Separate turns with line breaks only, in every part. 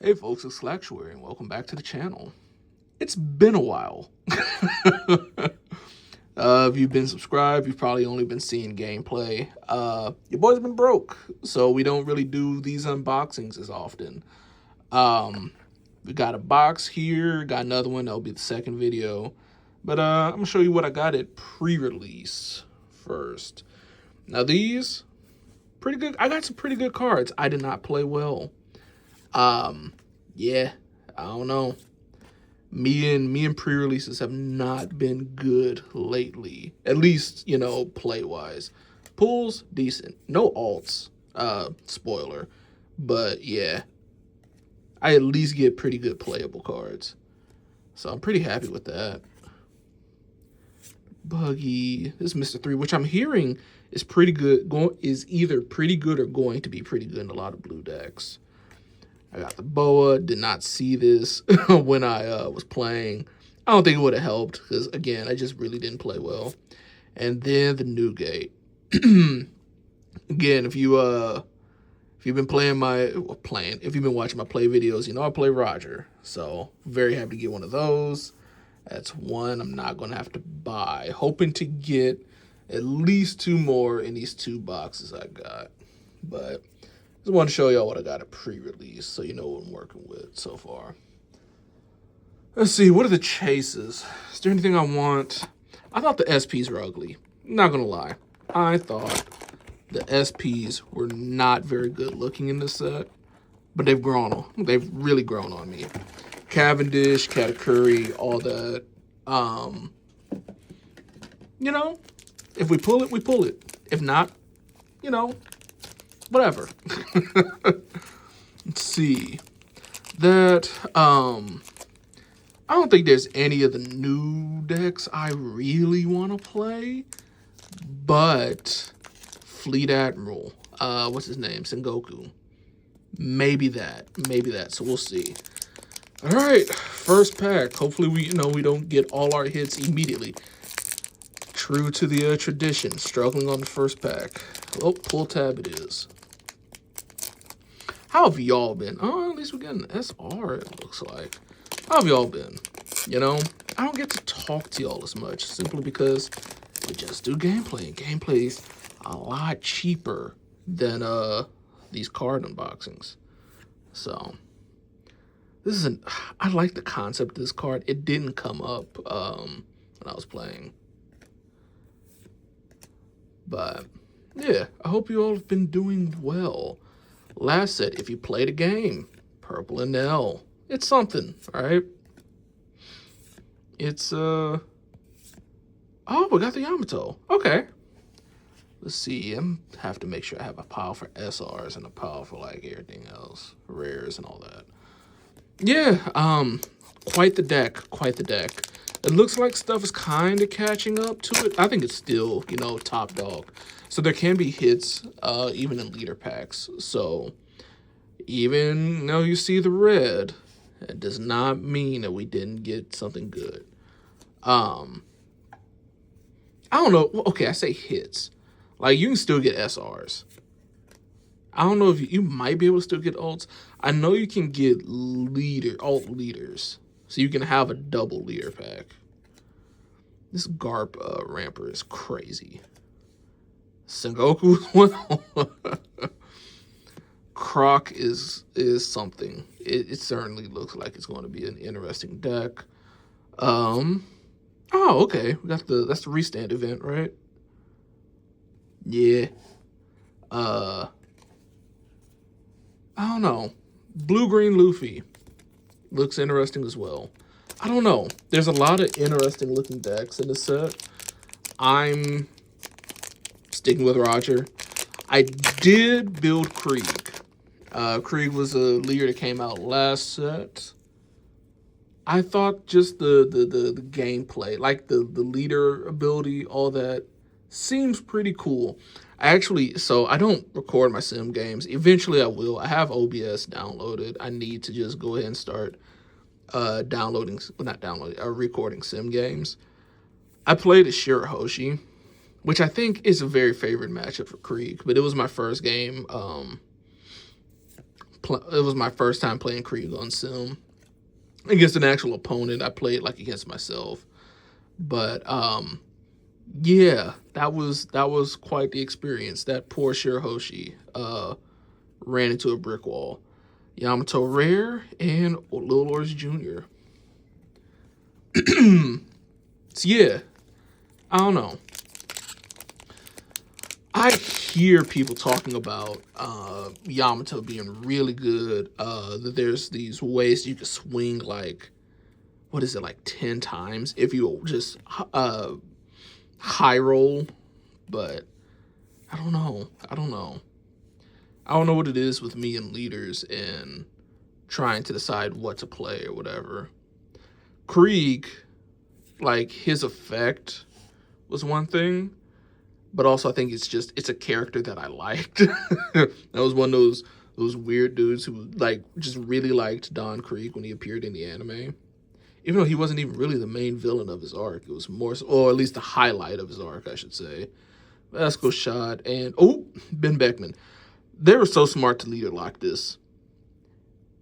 Hey folks, it's Slacktuary and welcome back to the channel. It's been a while. If you've been subscribed, you've probably only been seeing gameplay. Your boy's been broke, so we don't really do these unboxings as often. We got a box here, got another one, that'll be the second video. But I'm gonna show you what I got at pre-release first. Now these, pretty good. I got some pretty good cards. I did not play well. Yeah, I don't know. Me and pre-releases have not been good lately. At least, play-wise. Pulls, decent. No alts, spoiler. But yeah, I at least get pretty good playable cards. So I'm pretty happy with that. Buggy, this is Mr. 3, which I'm hearing is pretty good. Is either pretty good or going to be pretty good in a lot of blue decks. I got the boa, did not see this when I was playing. I don't think it would have helped because, again, I just really didn't play well. And then the Newgate. Again, if you've been if you've been watching my play videos, you know I play Roger. So very happy to get one of those. That's one I'm not going to have to buy. Hoping to get at least two more in these two boxes I got. But just want to show y'all what I got at pre-release so you know what I'm working with so far. Let's see, what are the chases? Is there anything I want? I thought the SPs were ugly. Not gonna lie. I thought the SPs were not very good looking in this set, but they've really grown on me. Cavendish, Katakuri, all that. If we pull it, we pull it. If not, whatever. Let's see. That, I don't think there's any of the new decks I really want to play, but Fleet Admiral, what's his name? Sengoku. Maybe that. So we'll see. All right, first pack. Hopefully we don't get all our hits immediately. True to the tradition, struggling on the first pack. Oh, pull tab it is. How have y'all been? Oh, at least we're getting an SR, it looks like. How have y'all been? I don't get to talk to y'all as much simply because we just do gameplay. And gameplay's a lot cheaper than these card unboxings. So I like the concept of this card. It didn't come up when I was playing. But yeah, I hope you all have been doing well. Last set, if you played a game, Purple and L. It's something, all right? It's, oh, we got the Yamato. Okay. Let's see, I have to make sure I have a pile for SRs and a pile for, like, everything else. Rares and all that. Yeah, quite the deck. It looks like stuff is kind of catching up to it. I think it's still, top dog. So there can be hits, even in leader packs. So even though you see the red, it does not mean that we didn't get something good. I don't know. Okay, I say hits. Like, you can still get SRs. I don't know if you might be able to still get ults. I know you can get alt leaders. So you can have a double leader pack. This Garp ramper is crazy. Sengoku Croc is something. It certainly looks like it's going to be an interesting deck. Oh, okay. We got that's the restand event, right? Yeah. I don't know. Blue-green Luffy looks interesting as well. I don't know. There's a lot of interesting looking decks in this set. I'm sticking with Roger. I did build Krieg. Krieg was a leader that came out last set. I thought just the gameplay, like the leader ability, all that, seems pretty cool. So I don't record my sim games. Eventually I will. I have OBS downloaded. I need to just go ahead and start recording sim games. I played as Shirahoshi, which I think is a very favorite matchup for Krieg, but it was my first game it was my first time playing Krieg on Sim against an actual opponent. I played like against myself, but yeah, that was quite the experience. That poor Shirahoshi ran into a brick wall. Yamato Rare and Lil Ors Jr. So yeah, I don't know. I hear people talking about Yamato being really good. That there's these ways you can swing like, what is it, like 10 times if you just high roll. But I don't know. I don't know what it is with me and leaders and trying to decide what to play or whatever. Krieg, like his effect was one thing, but also I think it's a character that I liked. That was one of those weird dudes who like just really liked Don Krieg when he appeared in the anime. Even though he wasn't even really the main villain of his arc. It was more, or at least the highlight of his arc, I should say. Vasco Shot and Ben Beckman. They were so smart to leader lock this.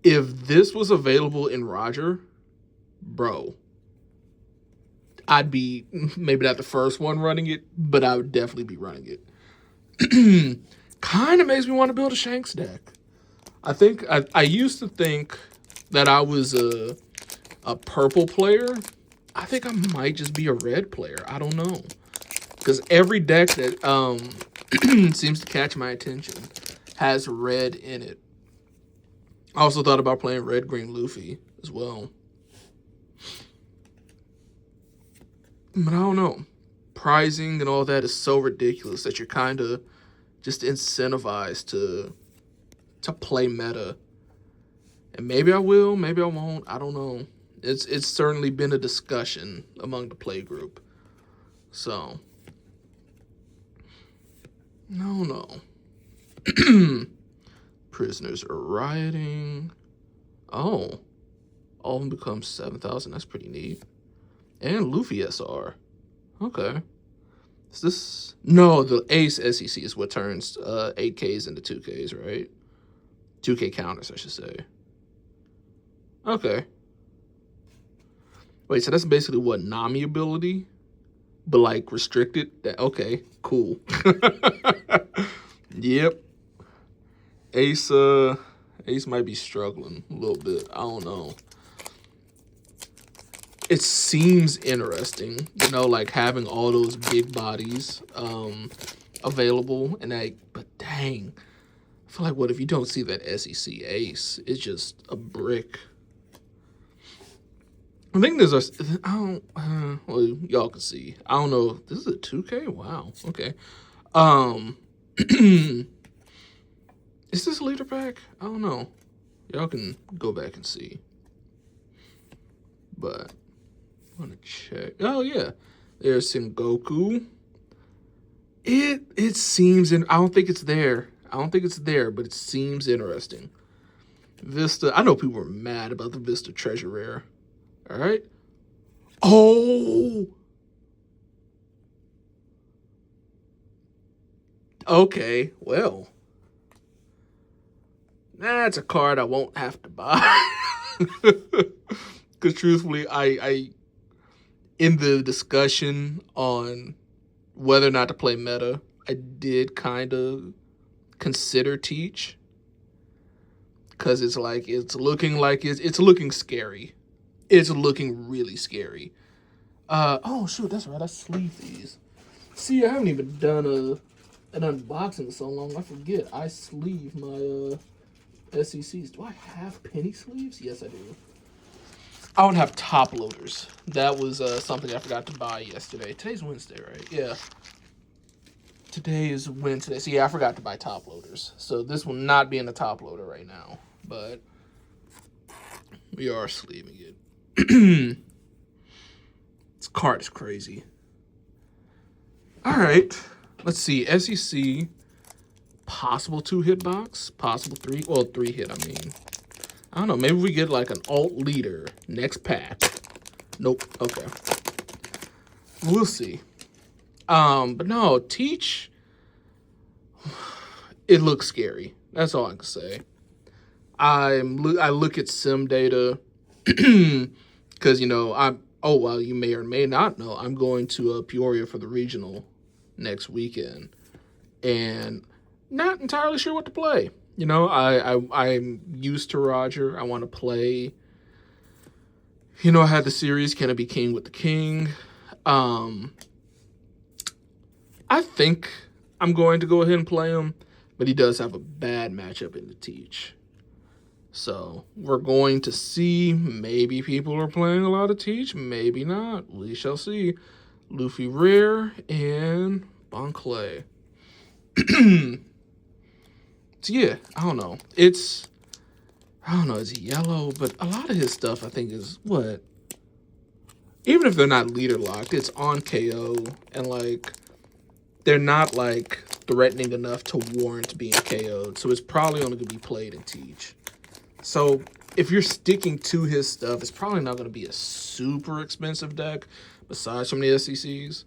If this was available in Roger, bro, I'd be maybe not the first one running it, but I would definitely be running it. Kind of makes me want to build a Shanks deck. I used to think that I was a purple player. I think I might just be a red player. I don't know. Because every deck that seems to catch my attention has red in it. I also thought about playing red, green Luffy as well. But I don't know. Pricing and all that is so ridiculous that you're kind of just incentivized to play meta. And maybe I will, maybe I won't. I don't know. It's certainly been a discussion among the play group. So, no. Prisoners are rioting. Oh. All of them become 7,000. That's pretty neat. And Luffy SR. Okay. Is this... No, the Ace SEC is what turns 8Ks into 2Ks, right? 2K counters, I should say. Okay. Wait, so that's basically what? Nami ability? But, like, restricted? Okay, cool. Yep. Ace might be struggling a little bit. I don't know. It seems interesting, you know, like having all those big bodies available. And but dang, I feel like what if you don't see that SEC Ace? It's just a brick. I think there's well, y'all can see. I don't know. This is a 2K? Wow. Okay. Is this a leader pack? I don't know. Y'all can go back and see. But I want to check. Oh yeah. There's Sengoku. It seems I don't think it's there. But it seems interesting. Vista. I know people were mad about the Vista Treasure Rare. All right. Oh. Okay. Well. That's a card I won't have to buy. Because truthfully, I in the discussion on whether or not to play meta, I did kind of consider Teach. Because it's looking scary. It's looking really scary. Oh shoot, that's right. I sleeve these. See, I haven't even done an unboxing in so long. I forget. I sleeve my SECs. Do I have penny sleeves? Yes, I do. I would have top loaders. That was something I forgot to buy yesterday. Today's Wednesday, right? Yeah. Today is Wednesday. So yeah, I forgot to buy top loaders. So this will not be in the top loader right now. But we are sleeving it. This card is crazy. All right. Let's see. SEC. Possible 2-hit box. Possible 3. Well, 3-hit, I mean. I don't know. Maybe we get like an alt leader next pack. Nope. Okay. We'll see. But no, Teach. It looks scary. That's all I can say. I look at sim data because, you know, oh, well, you may or may not know, I'm going to Peoria for the regional next weekend, and not entirely sure what to play. You know, I'm used to Roger. I want to play. You know, I had the series Can I Be King with the King. I think I'm going to go ahead and play him, but he does have a bad matchup in the Teach. So we're going to see. Maybe people are playing a lot of Teach, maybe not. We shall see. Luffy Rare and Bon Clay. So yeah, I don't know. It's yellow, but a lot of his stuff I think is what? Even if they're not leader locked, it's on KO, and like they're not like threatening enough to warrant being KO'd. So it's probably only gonna be played in Teach. So if you're sticking to his stuff, it's probably not gonna be a super expensive deck, besides from the SECs.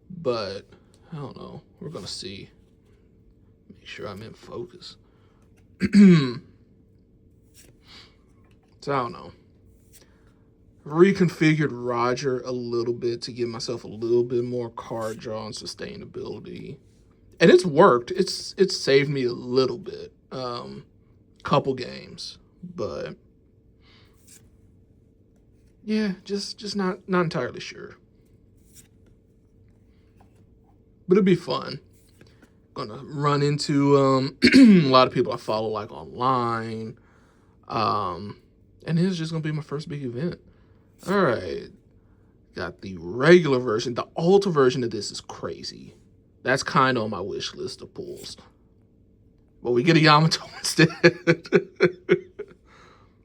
But I don't know. We're gonna see. Make sure I'm in focus. So I don't know. Reconfigured Roger a little bit to give myself a little bit more card draw and sustainability, and it's worked. It's saved me a little bit, couple games, but yeah, just not entirely sure. But it'd be fun. Gonna run into a lot of people I follow like online, and it's just gonna be my first big event. All right, got the regular version. The Ultra version of this is crazy. That's kind of on my wish list of pulls. But we get a Yamato instead.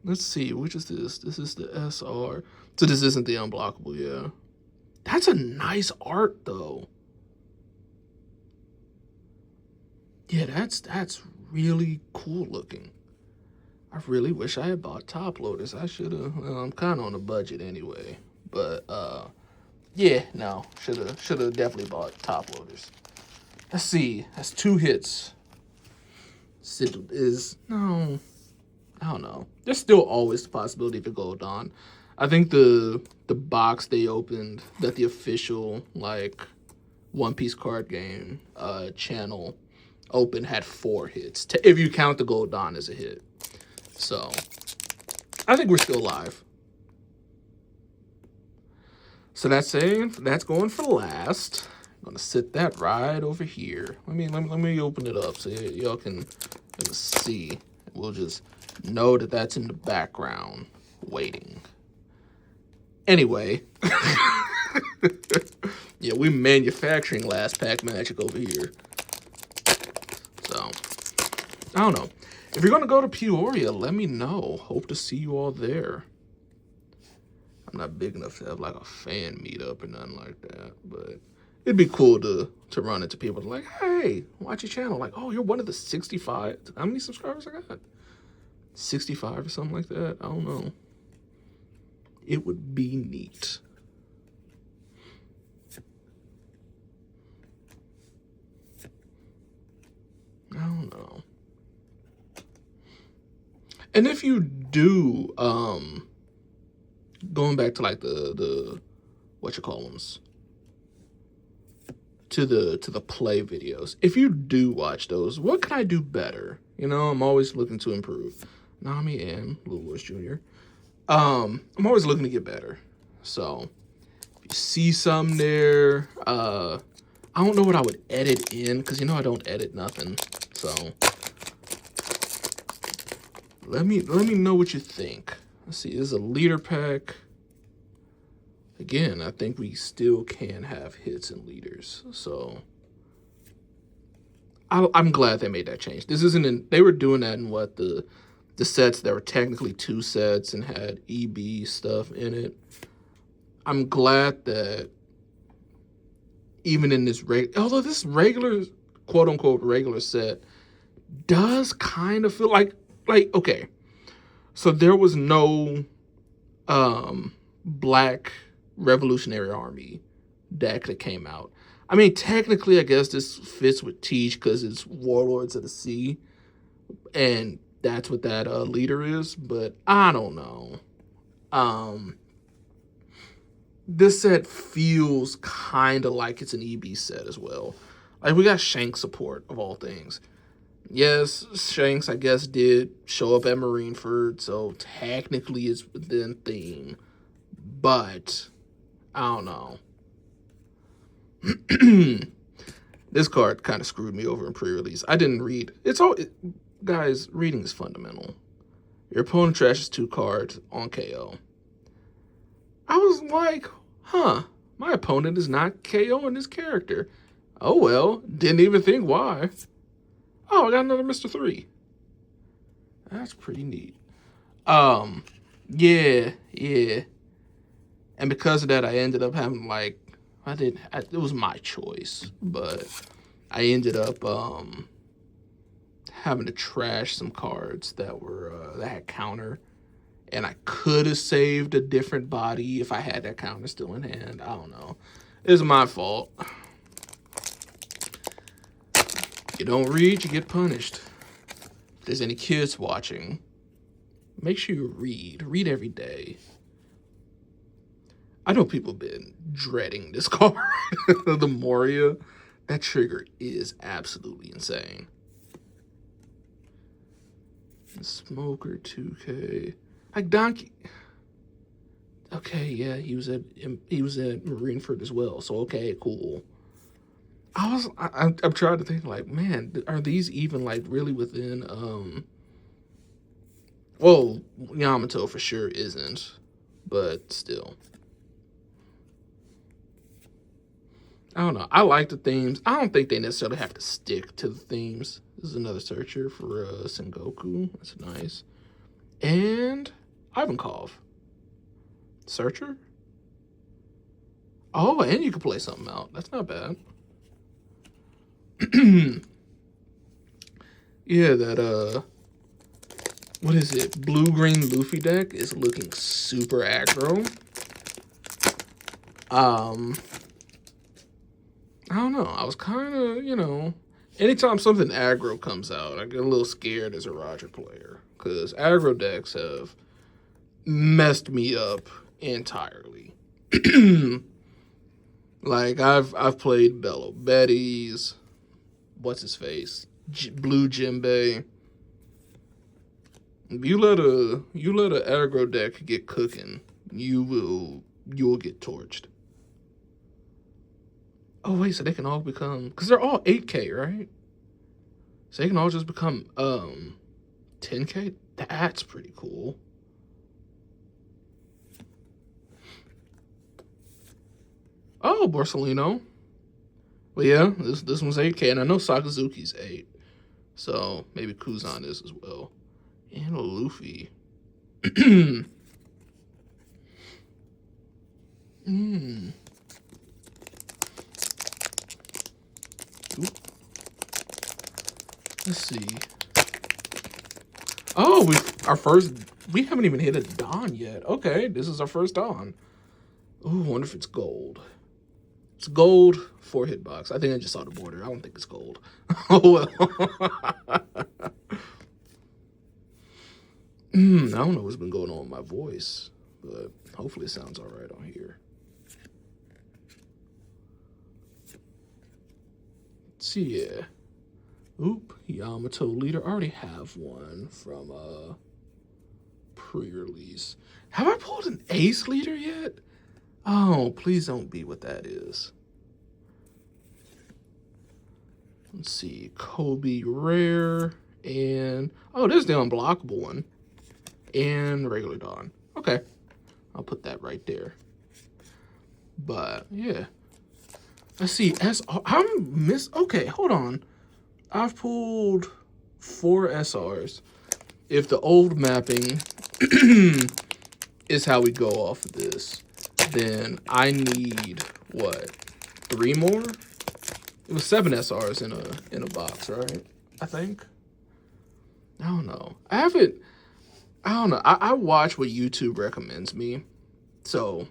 Let's see, which is this? This is the SR. So this isn't the unblockable, yeah. That's a nice art though. Yeah, that's really cool looking. I really wish I had bought top loaders. I should have. Well, I'm kind of on a budget anyway. But yeah, no, should have definitely bought top loaders. Let's see. That's 2 hits. No, I don't know. There's still always the possibility of a Gold Dawn. I think the box they opened that the official like One Piece card game channel open had 4 hits, if you count the Gold Dawn as a hit. So I think we're still live. So that's going for last. I'm gonna sit that right over here. Let me open it up so y'all can see. We'll just know that that's in the background waiting. Anyway, yeah, we manufacturing last pack magic over here. So I don't know. If you're gonna go to Peoria, let me know. Hope to see you all there. I'm not big enough to have like a fan meetup or nothing like that, but it'd be cool to run into people like, hey, watch your channel. Like, oh, you're one of the 65. How many subscribers I got? 65 or something like that. I don't know. It would be neat. I don't know. And if you do, going back to like the what you call them, to the play videos. If you do watch those, what can I do better? You know, I'm always looking to improve. Nami and Blue Wars Jr. I'm always looking to get better. So if you see some there, I don't know what I would edit in because you know I don't edit nothing. So let me know what you think. Let's see, this is a leader pack. Again, I think we still can have hits and leaders. So I'm glad they made that change. This isn't they were doing that in what the sets that were technically 2 sets and had EB stuff in it. I'm glad that even in this although this regular quote unquote regular set does kind of feel like okay. So there was no Black Revolutionary Army deck that came out. I mean, technically, I guess this fits with Teach because it's Warlords of the Sea, and that's what that leader is, but I don't know. This set feels kind of like it's an EB set as well. Like, we got Shanks support, of all things. Yes, Shanks, I guess, did show up at Marineford, so technically it's within theme. But, I don't know. This card kind of screwed me over in pre-release. I didn't read. Guys, reading is fundamental. Your opponent trashes 2 cards on KO. I was like, huh, my opponent is not KOing this character. Oh well, didn't even think why. Oh, I got another Mr. 3. That's pretty neat. Yeah. And because of that, I ended up having, like, it was my choice, but I ended up having to trash some cards that had counter. And I could have saved a different body if I had that counter still in hand. I don't know. It's my fault. You don't read, you get punished. If there's any kids watching, make sure you read. Read every day. I know people have been dreading this card. The Moria. That trigger is absolutely insane. Smoker 2K. Like Donkey. Okay, yeah, he was at Marineford as well. So okay, cool. I'm trying to think, like, man, are these even, like, really within well, Yamato for sure isn't, but still. I don't know. I like the themes. I don't think they necessarily have to stick to the themes. This is another searcher for Sengoku. That's nice. And Ivankov. Searcher? Oh, and you can play something out. That's not bad. Yeah, that, what is it? Blue-green Luffy deck is looking super aggro. I don't know. I was kind of, anytime something aggro comes out, I get a little scared as a Roger player. Because aggro decks have messed me up entirely. Like, I've played Bello Betty's, what's his face, Blue Jimbei. You let a aggro deck get cooking, you will get torched. Oh wait, so they can all become, because they're all 8K, right? So they can all just become 10K. That's pretty cool. Oh, Borsellino. Well, yeah, this one's 8K, and I know Sakazuki's 8, so maybe Kuzan is as well. And Luffy. Let's see. Oh, we haven't even hit a Dawn yet. Okay, this is our first Dawn. Ooh, wonder if it's gold. It's gold, 4 hitbox. I think I just saw the border. I don't think it's gold. Oh, well. I don't know what's been going on with my voice, but hopefully it sounds all right on here. Let's see, yeah. Oop, Yamato leader. I already have one from pre-release. Have I pulled an ace leader yet? Oh, please don't be what that is. Let's see, Kobe rare, and oh, there's the unblockable one, and regular Dawn. Okay, I'll put that right there. But yeah, let's see. Okay, hold on. I've pulled 4 SRs. If the old mapping is how we go off of this, then I need what? 3 more? It was 7 SRs in a box, right? I think. I don't know. I don't know. I watch what YouTube recommends me. So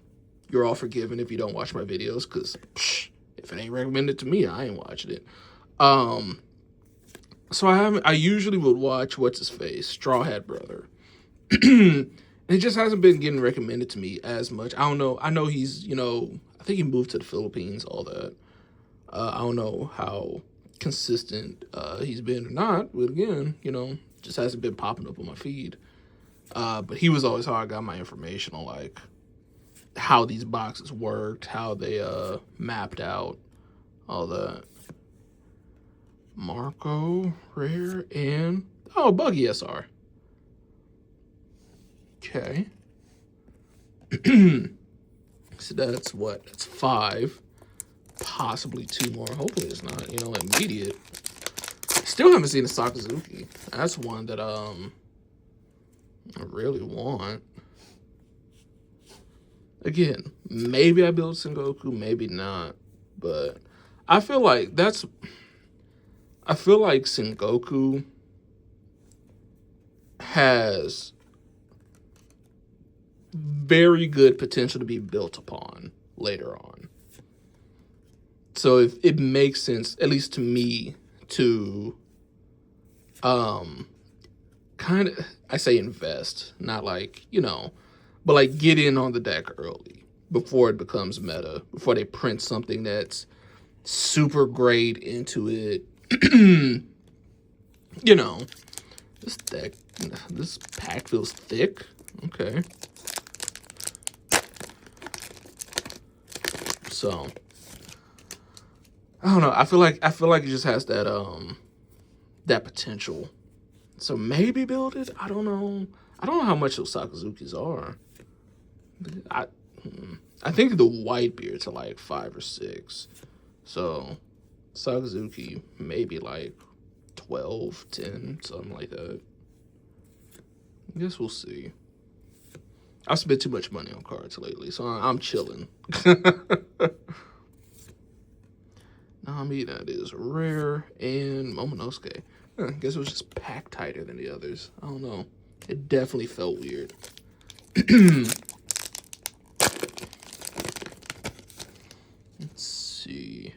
you're all forgiven if you don't watch my videos, because if it ain't recommended to me, I ain't watching it. So I usually would watch what's his face, Straw Hat Brother. It just hasn't been getting recommended to me as much. I don't know. I know he's, I think he moved to the Philippines, all that. I don't know how consistent he's been or not, but again, just hasn't been popping up on my feed. But he was always how I got my information on like how these boxes worked, how they mapped out, all that. Marco, rare, and Buggy SR. Okay. So that's what? That's 5. Possibly 2 more. Hopefully it's not, immediate. Still haven't seen a Sakazuki. That's one that I really want. Again, maybe I build Sengoku, maybe not. But I feel like Sengoku has very good potential to be built upon later on. So if it makes sense, at least to me, to kind of, I say invest, not like, but like get in on the deck early before it becomes meta, before they print something that's super great into it. This deck, this pack feels thick. Okay. So I don't know. I feel like it just has that potential. So maybe build it. I don't know. I don't know how much those Sakazukis are. I think the white beards are like 5 or 6. So Sakazuki maybe like 12, 10, something like that. I guess we'll see. I've spent too much money on cards lately, so I'm chilling. Nami, that is rare, and Momonosuke. I guess it was just packed tighter than the others. I don't know. It definitely felt weird. Let's see.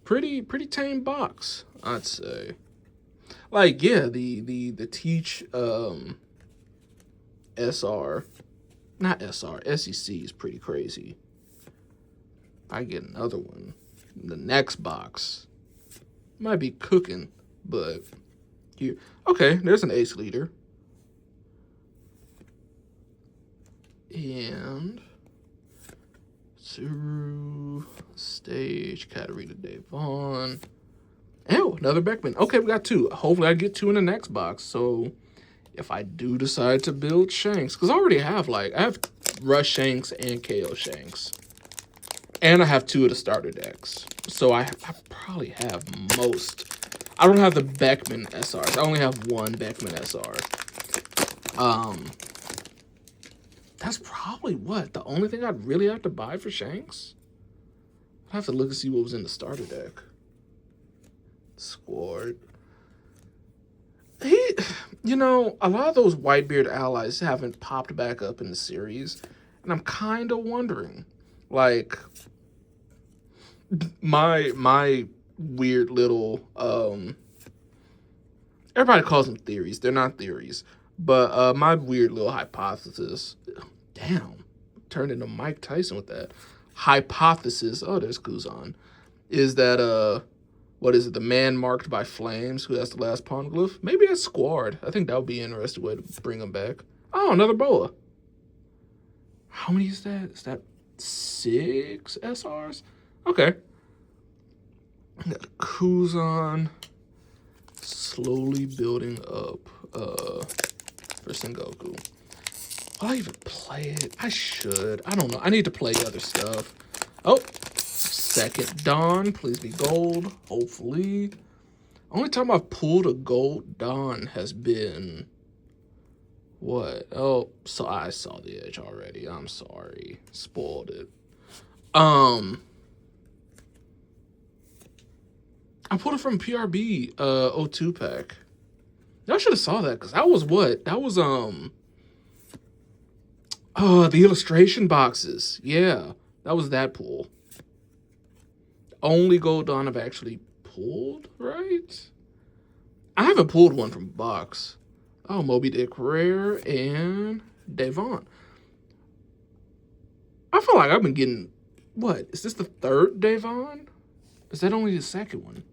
Pretty tame box, I'd say. Like, yeah, the Teach SR, not SR, SEC is pretty crazy. I get another one. The next box might be cooking, but here, okay, there's an ace leader. And Tsuru, Stage, Katarina Devon. Oh, another Beckman. Okay, we got 2. Hopefully I get 2 in the next box. So if I do decide to build Shanks, because I already have I have Rush Shanks and KO Shanks. And I have 2 of the starter decks. So I probably have most. I don't have the Beckman SRs. I only have 1 Beckman SR. That's probably the only thing I'd really have to buy for Shanks? I'd have to look and see what was in the starter deck. Squad. A lot of those Whitebeard allies haven't popped back up in the series. And I'm kind of wondering, like, my weird little, everybody calls them theories. They're not theories. But my weird little hypothesis, damn, turned into Mike Tyson with that. Hypothesis, there's Kuzan, is that, what is it, the man marked by flames who has the last poneglyph? Maybe that's Squad. I think that would be an interesting way to bring him back. Oh, another Boa. How many is that? Is that 6 SRs? Okay. Got Kuzan slowly building up for Sengoku. Will I even play it? I should. I don't know. I need to play other stuff. Oh, second Dawn. Please be gold. Hopefully. Only time I've pulled a gold Dawn has been... What? Oh, so I saw the edge already. I'm sorry. Spoiled it. I pulled it from PRB O2 pack. Y'all should have saw that, because that was what? That was, the illustration boxes. Yeah, that was that pull. Only gold Dawn I've actually pulled, right? I haven't pulled one from box. Oh, Moby Dick rare and Devon. I feel like I've been getting, what? Is this the third Devon? Is that only the second one?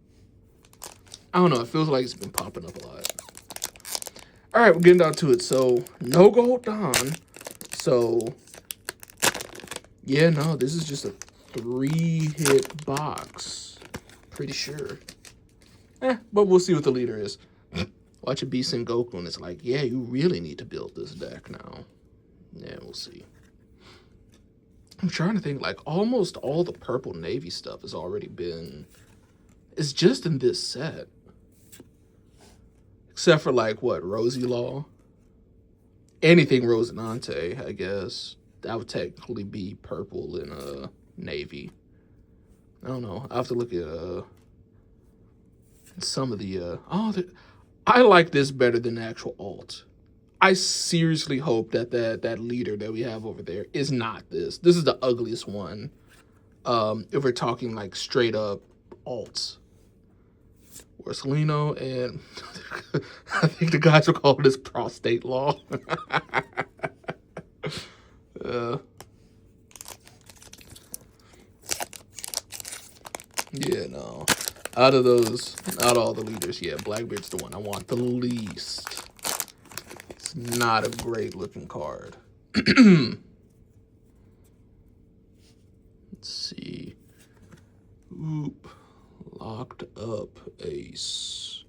I don't know. It feels like it's been popping up a lot. All right, we're getting down to it. So, no gold Don. So, yeah, no, this is just a 3-hit box. Pretty sure. But we'll see what the leader is. Watch a beast in Goku, and it's like, yeah, you really need to build this deck now. Yeah, we'll see. I'm trying to think, like, almost all the purple navy stuff has already been... It's just in this set. Except for, like, what, Rosie Law? Anything Rosinante, I guess. That would technically be purple in navy. I don't know. I have to look at some of the... I like this better than the actual alt. I seriously hope that leader that we have over there is not this. This is the ugliest one. If we're talking like straight up alts. Orsolino and I think the guys will call this prostate law. Yeah, no. Out of those, not all the leaders, yeah, Blackbeard's the one I want the least. It's not a great looking card. Let's see. Oop. Locked up ace.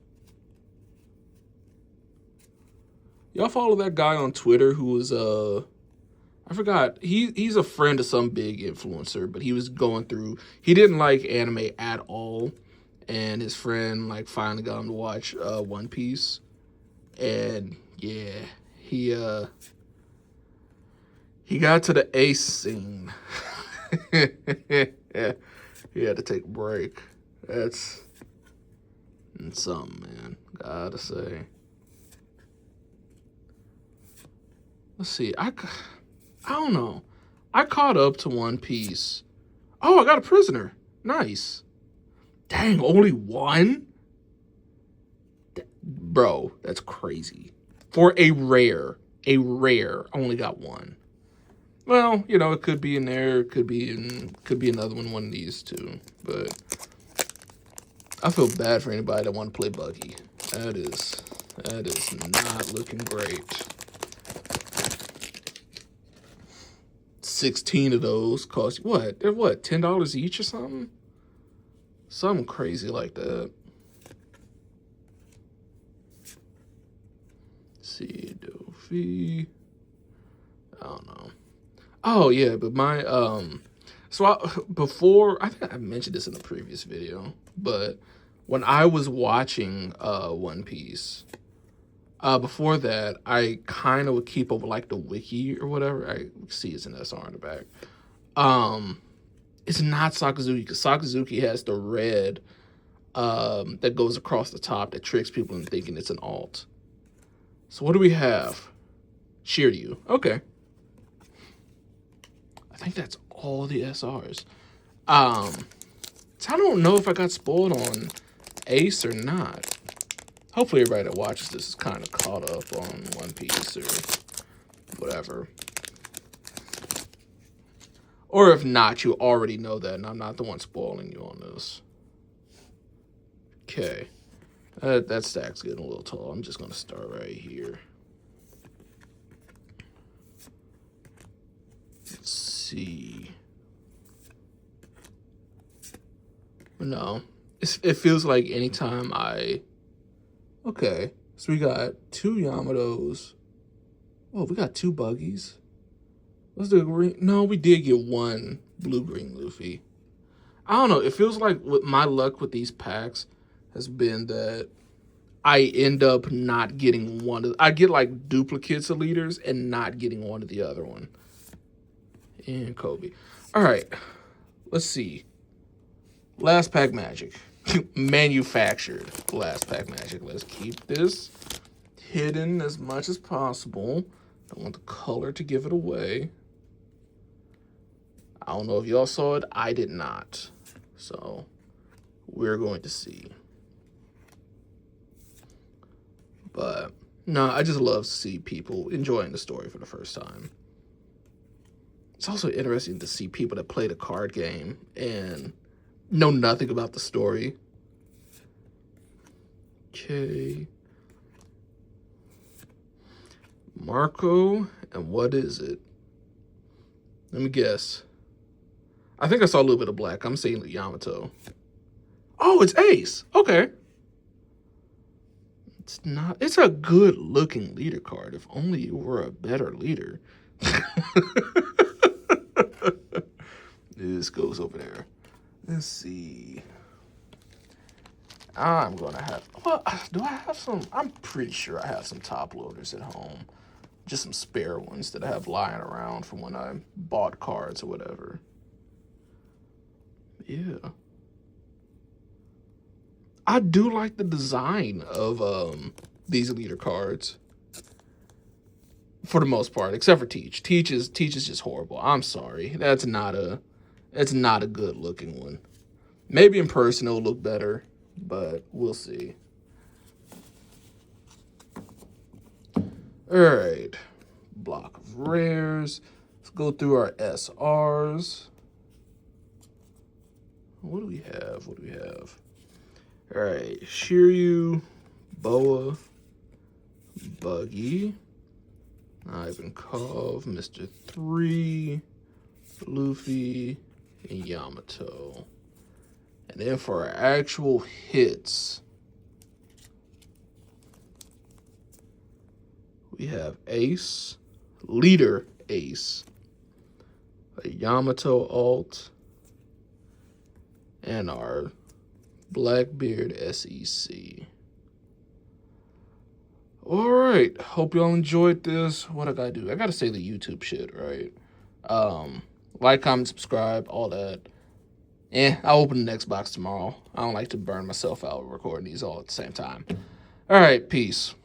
Y'all follow that guy on Twitter who was I forgot. He's a friend of some big influencer, but he was going through, he didn't like anime at all. And his friend like finally got him to watch One Piece. And yeah, he got to the ace scene. Yeah, he had to take a break. That's something, man. Gotta say. Let's see. I don't know. I caught up to One Piece. Oh, I got a prisoner. Nice. Dang, only one? Bro, that's crazy. For a rare, I only got one. Well, you know, it could be in there, could be another one of these two. But I feel bad for anybody that want to play Buggy. That is not looking great. 16 of those cost what? They're what, $10 each or something? Something crazy like that. Let's see, Dofi. I don't know. Oh yeah, but my before, I think I mentioned this in the previous video, but when I was watching One Piece, before that, I kind of would keep up with like the wiki or whatever. I see it's an SR in the back. It's not Sakazuki, because Sakazuki has the red that goes across the top that tricks people into thinking it's an alt. So what do we have? Shiryu. Okay. I think that's all the SRs. So I don't know if I got spoiled on Ace or not. Hopefully everybody that watches this is kind of caught up on One Piece or whatever. Or if not, you already know that, and I'm not the one spoiling you on this. Okay. That stack's getting a little tall. I'm just going to start right here. Let's see. No. It feels like anytime I... Okay. So we got 2 Yamatos. Oh, we got 2 Buggies. What's the green? No, we did get 1 blue-green Luffy. I don't know. It feels like with my luck with these packs has been that I end up not getting one of... I get like duplicates of leaders and not getting one of the other one. And Kobe. All right. Let's see. Last pack magic. Manufactured last pack magic. Let's keep this hidden as much as possible. Don't want the color to give it away. I don't know if y'all saw it. I did not. So we're going to see. But no, I just love to see people enjoying the story for the first time. It's also interesting to see people that play the card game and know nothing about the story. Okay. Marco, and what is it? Let me guess. I think I saw a little bit of black. I'm saying Yamato. Oh, it's Ace. Okay. It's not. It's a good looking leader card. If only you were a better leader. This goes over there. Let's see. I'm gonna have. Well, do I have some? I'm pretty sure I have some top loaders at home. Just some spare ones that I have lying around from when I bought cards or whatever. Yeah. I do like the design of these leader cards. For the most part, except for Teach. Teach is just horrible. I'm sorry. That's not a good looking one. Maybe in person it'll look better, but we'll see. All right. Block of rares. Let's go through our SRs. What do we have? What do we have? All right. Shiryu, Boa, Buggy, Ivankov, Mr. 3, Luffy, and Yamato. And then for our actual hits, we have Ace, Leader Ace, a Yamato alt, and our Blackbeard SEC. All right, hope y'all enjoyed this. What I gotta do? I gotta say the YouTube shit, right? Like, comment, subscribe, all that. I'll open the next box tomorrow. I don't like to burn myself out recording these all at the same time. All right, peace.